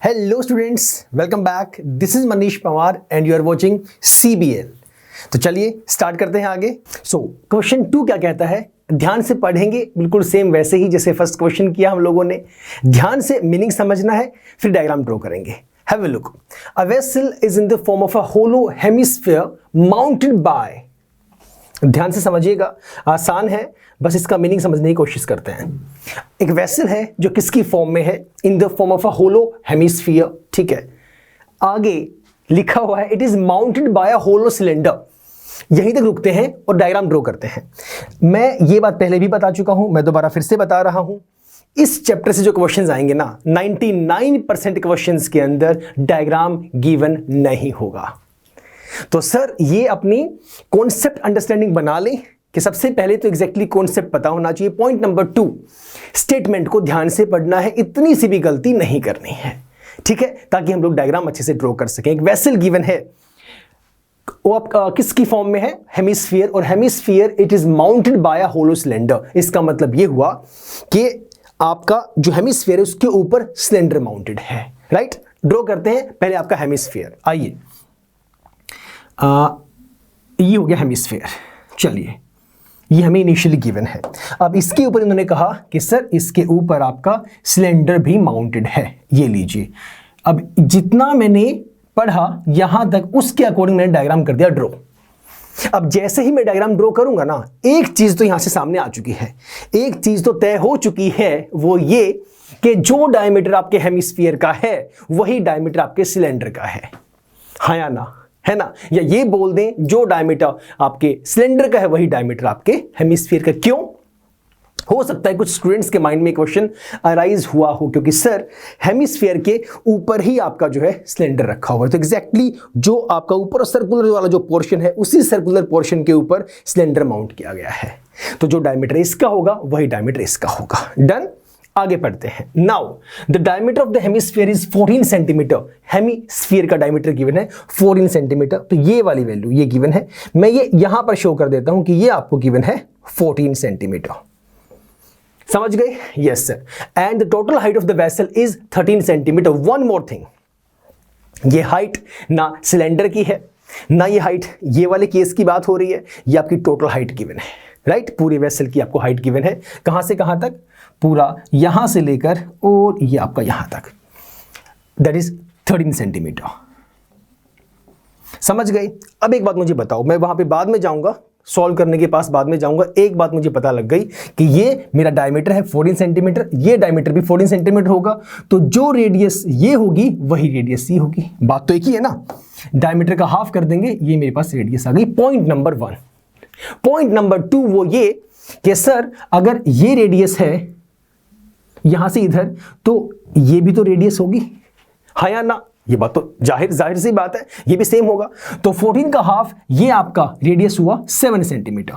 Hello students, welcome back. This is Manish Pawar and you are watching CBL। तो चलिए start करते हैं आगे। क्वेश्चन 2 क्या कहता है, ध्यान से पढ़ेंगे, बिल्कुल सेम वैसे ही जैसे फर्स्ट क्वेश्चन किया हम लोगों ने। ध्यान से मीनिंग समझना है, फिर डायग्राम ड्रॉ करेंगे। Have a look. A vessel is in the form of a hollow hemisphere mounted by. ध्यान से समझिएगा, आसान है, बस इसका मीनिंग समझने की कोशिश करते हैं। एक वेसल है जो किसकी फॉर्म में है, in the form of a hollow hemisphere. ठीक है, आगे लिखा हुआ है it is mounted by a hollow cylinder. यहीं तक रुकते हैं और डायग्राम ड्रॉ करते हैं। मैं ये बात पहले भी बता चुका हूं, मैं दोबारा फिर से बता रहा हूं। इस चैप्टर से जो क्वेश्चंस आएंगे ना, 99% क्वेश्चंस के अंदर डायग्राम गिवन नहीं होगा। तो सर ये अपनी कॉन्सेप्ट अंडरस्टैंडिंग बना लें कि सबसे पहले तो एग्जैक्टली कॉन्सेप्ट पता होना चाहिए। पॉइंट नंबर 2, स्टेटमेंट को ध्यान से पढ़ना है, इतनी सी भी गलती नहीं करनी है। ठीक है, ताकि हम लोग डायग्राम अच्छे से ड्रॉ कर सकें। एक वेसल गिवन है, वो आप किसकी फॉर्म में है, हेमिस्फीयर, और hemisphere it is mounted by a hollow cylinder. इसका मतलब ये हुआ कि आपका जो हेमिस्फीयर है उसके ऊपर सिलेंडर माउंटेड है। राइट, ड्रॉ करते हैं पहले आपका हेमिस्फीयर। आइए, ये हो गया हेमिस्फीयर। चलिए, ये हमें इनिशियली गिवन है। अब इसके ऊपर इन्होंने कहा कि सर इसके ऊपर आपका सिलेंडर भी माउंटेड है। ये लीजिए, अब जितना मैंने पढ़ा यहां तक उसके अकॉर्डिंग मैंने डायग्राम कर दिया ड्रॉ। अब जैसे ही मैं डायग्राम ड्रॉ करूंगा ना, एक चीज तो यहां से सामने आ चुकी है, एक चीज तो तय हो चुकी है, वो ये कि जो डायमीटर आपके हेमिस्फीयर का है वही डायमीटर आपके सिलेंडर का है। हाँ या ना, है ना? या ये बोल दें जो डायमीटर आपके सिलेंडर का है वही डायमीटर आपके हेमिस्फीयर का। क्यों? हो सकता है कुछ स्टूडेंट्स के माइंड में क्वेश्चन अराइज हुआ हो, क्योंकि सर हेमिस्फीयर के ऊपर ही आपका जो है सिलेंडर रखा हुआ है, तो एग्जैक्टली जो आपका ऊपर सर्कुलर वाला जो पोर्शन है उसी सर्कुलर पोर्शन के ऊपर सिलेंडर माउंट किया गया है। तो जो डायमीटर इसका होगा वही डायमीटर इसका होगा। डन, आगे पढ़ते हैं। Now the diameter of the hemisphere is 14 centimetre. Hemisphere का डायमीटर गिवन है 14 सेंटीमीटर। तो ये वाली वैल्यू ये गिवन है, मैं ये यहां पर शो कर देता हूं कि ये आपको गिवन है 14 सेंटीमीटर। समझ गए? Yes sir. And the total height of the vessel is 13 centimetre. One more thing, ये हाइट ना सिलेंडर की है ना ये हाइट ये वाले केस की बात हो रही है, ये आपकी टोटल हाइट गिवन है। राइट, पूरी वेसल की आपको हाइट गिवन है। कहां से कहां तक? पूरा यहां से लेकर और ये आपका यहां तक, दैट इज 13 सेंटीमीटर। समझ गए? अब एक बात मुझे बताओ, मैं वहां पे बाद में जाऊंगा, सॉल्व करने के पास बाद में जाऊंगा। एक बात मुझे पता लग गई कि ये मेरा डायमीटर है 14 सेंटीमीटर, ये डायमीटर भी 14 सेंटीमीटर होगा, तो जो रेडियस ये होगी वही रेडियस ये होगी। बात तो एक ही है ना, डायमीटर का हाफ कर देंगे, ये मेरे पास रेडियस आ गई। Point number 1। पॉइंट नंबर 2 वो ये कि सर अगर ये रेडियस है यहां से इधर, तो ये भी तो रेडियस होगी। हाँ या ना? ये बात तो जाहिर सी बात है, ये भी सेम होगा। तो 14 का हाफ ये आपका रेडियस हुआ 7 सेंटीमीटर।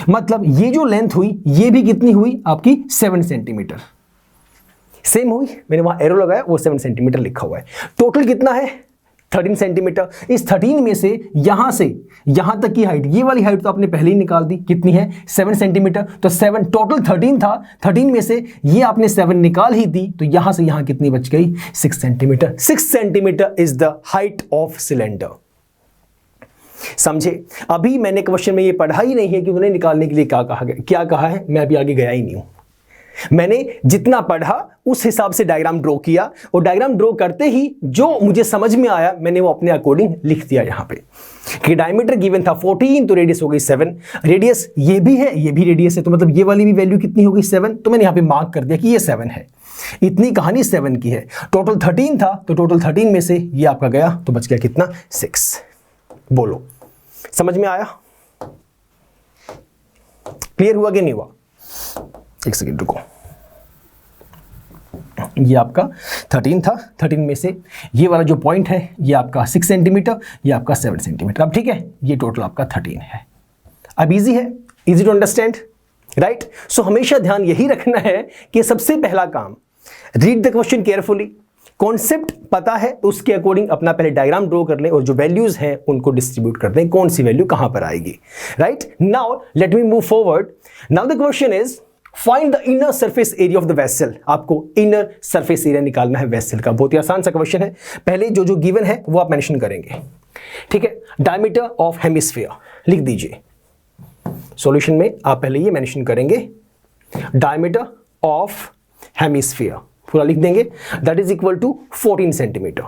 मतलब ये जो लेंथ हुई ये भी कितनी हुई आपकी? 7 सेंटीमीटर। सेम हुई, मैंने वहां एरो लगाया, वो 7 सेंटीमीटर लिखा हुआ है। टोटल कितना है? 13 सेंटीमीटर। इस 13 में से यहां तक की हाइट, ये वाली हाइट तो आपने पहले ही निकाल दी, कितनी है? 7 सेंटीमीटर। तो 7 टोटल 13 था, 13 में से ये आपने 7 निकाल ही दी, तो यहां से यहां कितनी बच गई? 6 centimetre. 6 centimetre is the height of cylinder. समझे? अभी मैंने क्वेश्चन में ये पढ़ा ही नहीं है कि उन्हें निकालने के लिए क्या कहा है, मैं अभी आगे गया ही नहीं हूं। मैंने जितना पढ़ा उस हिसाब से डायग्राम ड्रॉ किया, और डायग्राम ड्रॉ करते ही जो मुझे समझ में आया मैंने वो अपने अकॉर्डिंग लिख दिया यहां पे कि डायमीटर गिवन था 14, तो रेडियस हो गई 7। रेडियस ये भी है, ये भी रेडियस है, तो मतलब ये वाली भी वैल्यू कितनी हो गई? 7। तो मैंने यहां पे मार्क कर दिया कि ये 7 है। इतनी कहानी 7 की है। टोटल 13 था, तो टोटल 13 में से ये आपका गया, तो बच गया कितना? 6। बोलो, समझ में आया? क्लियर हुआ कि नहीं हुआ? एक सेकेंड रुको। ये आपका 13 था, 13 में से ये वाला जो पॉइंट है ये आपका 6 सेंटीमीटर, ये आपका 7 सेंटीमीटर। अब ठीक है, ये टोटल आपका 13 है। अब इजी है, इजी टू अंडरस्टैंड, राइट? सो हमेशा ध्यान यही रखना है कि सबसे पहला काम, read the question carefully. Concept पता है तो उसके अकॉर्डिंग अपना पहले डायग्राम ड्रॉ कर लें, और जो वैल्यूज हैं उनको डिस्ट्रीब्यूट कर दें, कौन सी वैल्यू कहां पर आएगी। Right, now let me move forward. Now the question is find the inner surface area of the vessel. आपको इनर सरफेस एरिया निकालना है वेसल का। बहुत ही आसान सा क्वेश्चन है। पहले जो जो गिवन है वो आप मेंशन करेंगे, ठीक है। डायमीटर ऑफ हेमिस्फीयर लिख दीजिए। सॉल्यूशन में आप पहले ये मेंशन करेंगे, डायमीटर ऑफ हेमिस्फीयर पूरा लिख देंगे, that is equal to 14 centimetre.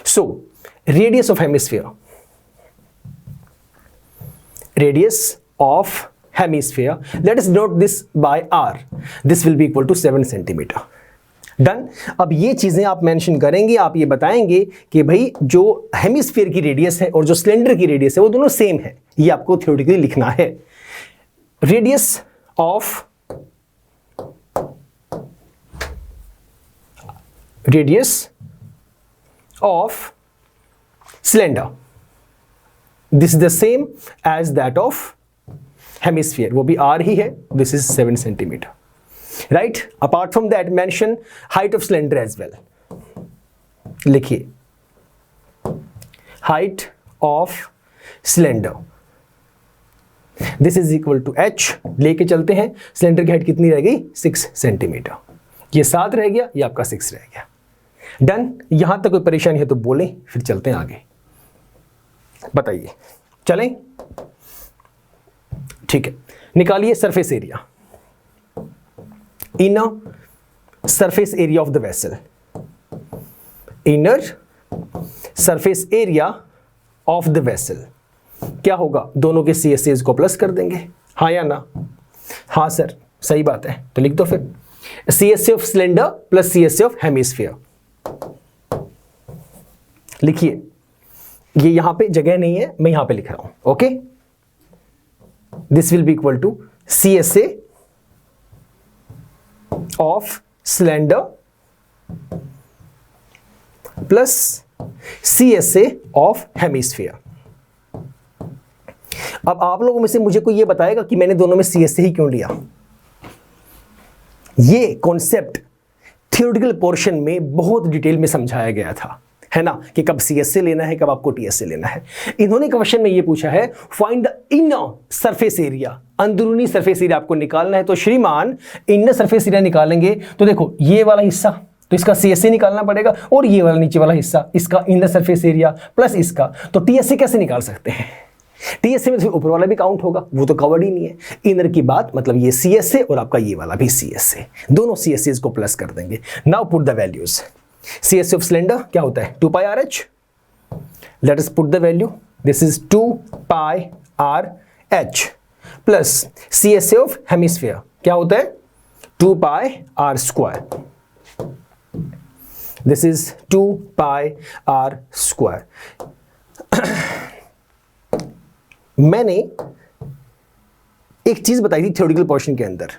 So radius of hemisphere, radius of hemisphere, let us note this by r, this will be equal to 7 centimeter. Done. अब ये चीजें आप मेंशन करेंगे, आप ये बताएंगे कि भाई जो हेमिस्फीयर की रेडियस है और जो सिलेंडर की रेडियस है वो दोनों सेम है। ये आपको थ्योरेटिकली लिखना है। Radius of cylinder, this is the same as that of hemisphere, वो भी r ही है, this is 7 centimetre, right. Apart from that mention height of cylinder as well. लिखिए height of cylinder, this is equal to h, लेके चलते हैं। Cylinder की height कितनी रह गई? 6 सेंटीमीटर। ये 7 रह गया, ये आपका 6 रह गया। डन। यहां तक कोई परेशानी है तो बोलें, फिर चलते हैं आगे। बताइए, चलें? ठीक है, निकालिए surface area, inner surface area of the vessel. Inner surface area of the vessel क्या होगा? दोनों के CSAs को प्लस कर देंगे, हाँ या ना? हाँ सर, सही बात है। तो लिख दो फिर, CSA of cylinder plus CSA of hemisphere. लिखिए, ये यहां पे जगह नहीं है, मैं यहां पे लिख रहा हूं, okay. This will be equal to CSA of cylinder plus CSA of hemisphere। अब आप लोगों में से मुझे कोई ये बताएगा कि मैंने दोनों में CSA ही क्यों लिया? ये कॉन्सेप्ट थियोरेटिकल पोर्शन में बहुत डिटेल में समझाया गया था, है ना, कि कब CSA लेना है, कब आपको TSA लेना है। इन्होंने क्वेश्चन में ये पूछा है, find the inner surface area, अंदरूनी सरफेस एरिया आपको निकालना है। तो श्रीमान इनर सरफेस एरिया निकालेंगे तो देखो ये वाला हिस्सा तो इसका CSA निकालना पड़ेगा, और ये वाला नीचे वाला हिस्सा इसका इनर सरफेस एरिया प्लस इसका, तो TSA कैसे निकाल सकते हैं? TSA में ऊपर वाला भी काउंट होगा, वो तो कवर्ड ही नहीं है। इनर की बात मतलब ये CSA और आपका ये वाला भी CSA, दोनों CSAs को प्लस कर देंगे। Now put the values. CSA of cylinder क्या होता है? 2 pi RH। Let us put the value, this is 2 pi RH plus CSA of hemisphere क्या होता है? 2 pi r square. This is 2 pi r square. मैंने एक चीज बताई थी थ्योरेटिकल पोर्शन के अंदर,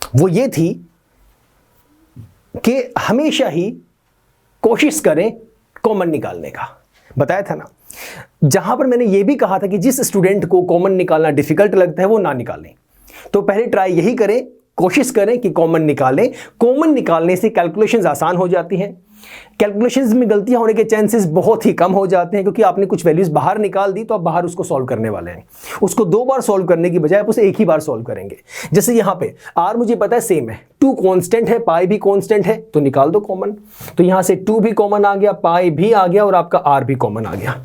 वो ये थी कि हमेशा ही कोशिश करें कॉमन निकालने का। बताया था ना। जहां पर मैंने यह भी कहा था कि जिस स्टूडेंट को कॉमन निकालना डिफिकल्ट लगता है वो ना निकालें, तो पहले ट्राई यही करें, कोशिश करें कि कॉमन निकालें। कॉमन निकालने से कैलकुलेशंस आसान हो जाती हैं, कैलकुलेशंस में गलतियां होने के चांसेस बहुत ही कम हो जाते हैं, क्योंकि आपने कुछ वैल्यूज बाहर निकाल दी तो आप बाहर उसको सॉल्व करने वाले हैं। उसको 2 बार सॉल्व करने की बजाय आप उसे एक ही बार सॉल्व करेंगे। जैसे यहाँ पे r मुझे पता है सेम है, 2 कांस्टेंट है, पाई भी कांस्टेंट है, तो निकाल दो कॉमन। तो यहाँ से 2 भी कॉमन आ गया, पाई भी आ गया और आपका r भी कॉमन आ गया।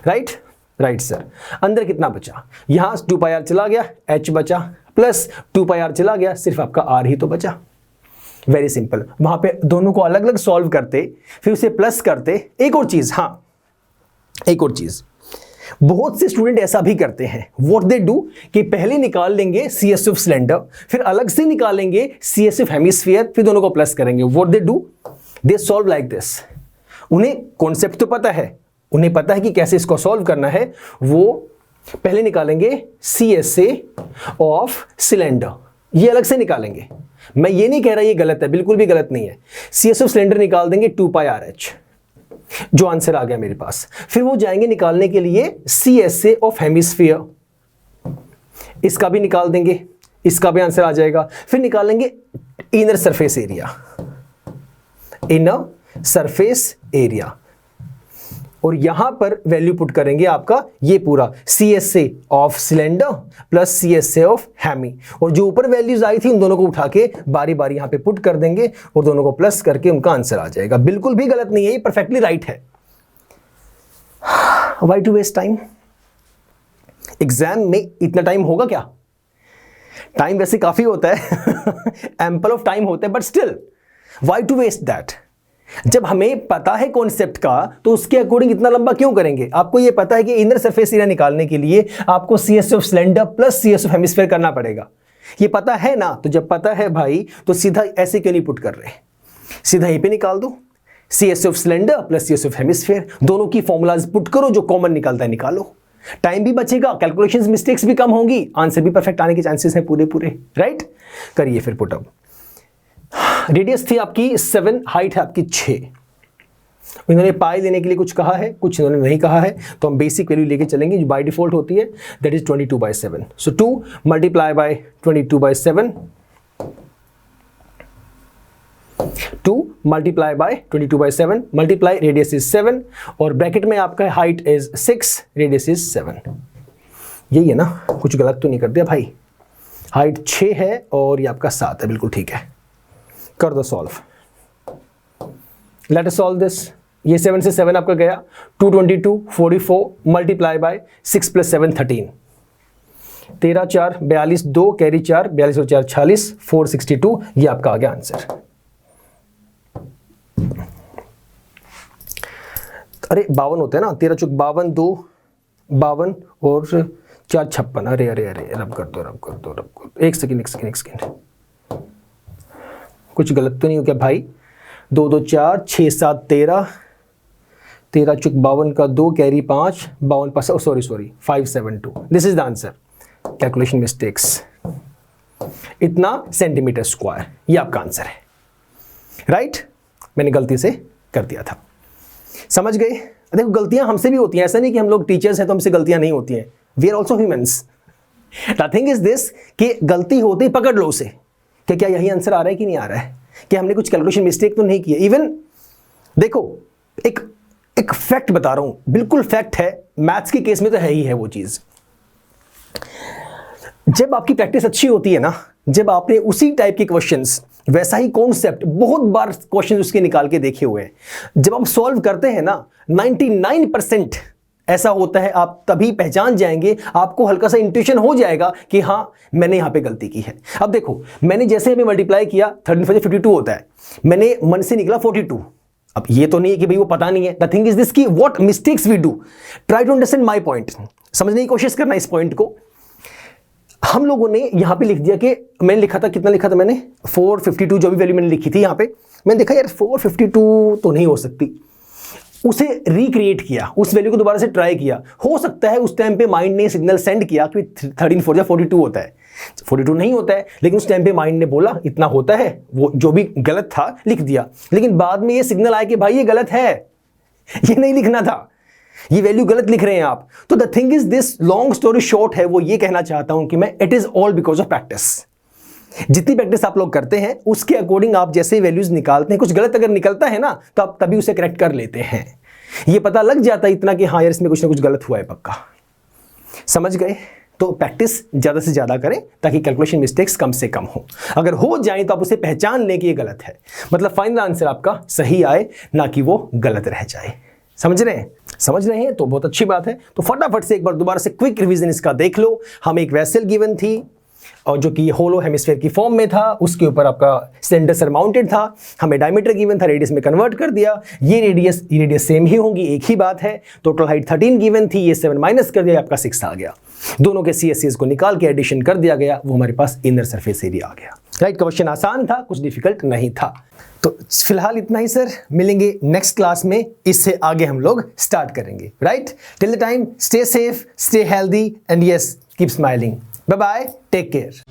Right sir. अंदर कितना बचा? यहाँ 2 पाई r चला गया, h बचा, प्लस 2 पाई r चला गया, सिर्फ आपका r ही तो बचा। Very simple. वहां पे दोनों को अलग अलग सॉल्व करते, फिर उसे प्लस करते। एक और चीज, हाँ एक और चीज, बहुत से स्टूडेंट ऐसा भी करते हैं। व्हाट दे डू कि पहले निकाल लेंगे CSA ऑफ सिलेंडर, फिर अलग से निकालेंगे CSA ऑफ हेमिस्फीयर, फिर दोनों को प्लस करेंगे। What they do, they solve like this. उन्हें कॉन्सेप्ट तो पता है, उन्हें पता है कि कैसे इसको सॉल्व करना है। वो पहले निकालेंगे CSA ऑफ सिलेंडर, ये अलग से निकालेंगे। मैं ये नहीं कह रहा ये गलत है, बिल्कुल भी गलत नहीं है। CSA ऑफ सिलेंडर निकाल देंगे 2 पाई RH, जो आंसर आ गया मेरे पास। फिर वो जाएंगे निकालने के लिए CSA ऑफ हेमिस्फीयर, इसका भी निकाल देंगे, इसका भी आंसर आ जाएगा। फिर निकालेंगे inner surface area, inner surface area. और यहां पर वैल्यू पुट करेंगे आपका ये पूरा CSA of cylinder plus CSA of hemi, और जो ऊपर वैल्यूज आई थी उन दोनों को उठा के बारी बारी यहां पे पुट कर देंगे और दोनों को प्लस करके उनका आंसर आ जाएगा। बिल्कुल भी गलत नहीं है, ये परफेक्टली राइट है। Why to waste time? Exam में इतना टाइम होगा क्या? टाइम वैसे काफी होता है एम्पल ऑफ टाइम होता है, but still why to waste that? जब हमें पता है कॉन्सेप्ट का तो उसके अकॉर्डिंग इतना लंबा क्यों करेंगे? आपको यह पता है कि इनर सरफेस एरिया निकालने के लिए आपको CSA of cylinder plus CSA of hemisphere करना पड़ेगा, ये पता है ना? तो जब पता है भाई तो सीधा ऐसे क्यों नहीं पुट कर रहे, सीधा यहीं पे निकाल दो, CSA of cylinder plus CSA of hemisphere, दोनों की फॉर्मूलाज पुट करो, जो कॉमन निकलता है निकालो, टाइम भी बचेगा, कैलकुलेशंस मिस्टेक्स भी कम होंगी, आंसर भी परफेक्ट आने के चांसेस हैं पूरे पूरे, राइट? करिए फिर पुट अप। रेडियस थी आपकी 7, हाइट है आपकी 6। इन्होंने पाई लेने के लिए कुछ कहा है, कुछ इन्होंने नहीं कहा है, तो हम बेसिक वैल्यू लेके चलेंगे जो बाय डिफॉल्ट होती है, that is 22/7। So 2 multiply by 22/7, 2 multiply by 22/7, multiply radius is 7 और ब्रैकेट में आपका हाइट इज 6, रेडियस इज 7। यही है ना? कुछ गलत तो नहीं कर दिया भाई? हाइट 6 है और ये आपका 7 है, बिल्कुल ठीक है। कर दो solve, let us solve this. ये 7 से 7 आपका गया, 222 44 मल्टीप्लाई बाय 6 + 7 13, 13 4 42, 2 कैरी 4, 42 और 4 46, 462, ये आपका आ गया आंसर। अरे 52 होते हैं ना, 13 चौक 52, 2 52 और 4 56। अरे अरे अरे रब कर दो। एक सेकेंड, कुछ गलत तो नहीं हो क्या भाई? 2 2 4 6 7 13, 13 चौक 52 का 2 carry 5, 52 sorry 572, this is the answer. Calculation mistakes, इतना सेंटीमीटर स्क्वायर, ये आपका आंसर है, राइट? मैंने गलती से कर दिया था, समझ गए? देखो गलतियां हमसे भी होती हैं, ऐसा नहीं कि हम लोग टीचर्स हैं तो हमसे गलतियां नहीं होती हैं, we are also humans. The thing is this कि गलती होती पकड़ लो उसे, कि क्या यही आंसर आ रहा है कि नहीं आ रहा है, कि हमने कुछ कैलकुलेशन मिस्टेक तो नहीं किया। इवन देखो एक फैक्ट बता रहा हूं, बिल्कुल फैक्ट है, मैथ्स के केस में तो है ही है वो चीज। जब आपकी प्रैक्टिस अच्छी होती है ना, जब आपने उसी टाइप के क्वेश्चंस, वैसा ही कॉन्सेप्ट बहुत बार क्वेश्चंस उसके निकाल के देखे हुए हैं, जब आप सॉल्व करते हैं ना 99% ऐसा होता है, आप तभी पहचान जाएंगे, आपको हल्का सा इंट्यूशन हो जाएगा कि हाँ मैंने यहां पे गलती की है। अब देखो मैंने जैसे हमें मल्टीप्लाई किया 13 × 52 होता है, मैंने मन से निकला 42। अब ये तो नहीं है कि भाई वो पता नहीं है, द थिंग इज दिस कि what mistakes we do, try to understand my point, समझने की कोशिश करना इस पॉइंट को। हम लोगों ने यहां पे लिख दिया कि मैंने लिखा था, कितना लिखा था मैंने, 452, जो भी वैल्यू मैंने लिखी थी यहां पे, मैंने देखा यार 452 तो नहीं हो सकती, उसे रिक्रिएट किया, उस वैल्यू को दोबारा से ट्राई किया। हो सकता है उस टाइम पे माइंड ने सिग्नल सेंड किया कि 13 4 या 42 होता है, 42 नहीं होता है, लेकिन उस टाइम पे माइंड ने बोला इतना होता है, वो जो भी गलत था लिख दिया। लेकिन बाद में ये सिग्नल आया कि भाई ये गलत है, ये नहीं लिखना था, ये वैल्यू गलत लिख रहे हैं आप। तो the thing is this, long story short है, वो ये कहना चाहता हूं कि मैं, it is all because of practice. जितनी प्रैक्टिस आप लोग करते हैं उसके अकॉर्डिंग आप जैसे वैल्यूज निकालते हैं, कुछ गलत अगर निकलता है ना तो आप तभी उसे करेक्ट कर लेते हैं। ये पता लग जाता है इतना कि हाँ यार इसमें कुछ ना कुछ गलत हुआ है पक्का, समझ गए? तो प्रैक्टिस ज्यादा से ज्यादा करें ताकि कैलकुलेशन मिस्टेक्स कम से कम हो। अगर हो जाए तो आप उसे पहचान लें कि ये गलत है, मतलब फाइनल आंसर आपका सही आए, ना कि वो गलत रह जाए। समझ रहे हैं? समझ रहे हैं तो बहुत अच्छी बात है। तो फटाफट से एक बार दोबारा से क्विक रिवीजन इसका देख लो। हमें एक वेसल गिवन थी और जो कि होलो हेमिस्फीयर की फॉर्म में था, उसके ऊपर आपका सिलेंडर सरमाउंटेड था, हमें डायमीटर गिवन था, रेडियस में कन्वर्ट कर दिया, ये रेडियस सेम ही होगी, एक ही बात है। टोटल हाइट 13 गिवन थी, ये 7 माइनस कर दिया, आपका 6 आ गया। दोनों के CSAs को निकाल के एडिशन कर दिया गया, वो हमारे पास इनर सरफेस एरिया आ गया। राइट, क्वेश्चन आसान था, कुछ डिफिकल्ट नहीं था। तो फिलहाल इतना ही सर, मिलेंगे नेक्स्ट क्लास में, इससे आगे हम लोग स्टार्ट करेंगे। Right, till the time stay safe, stay healthy and yes keep smiling. Bye bye, take care.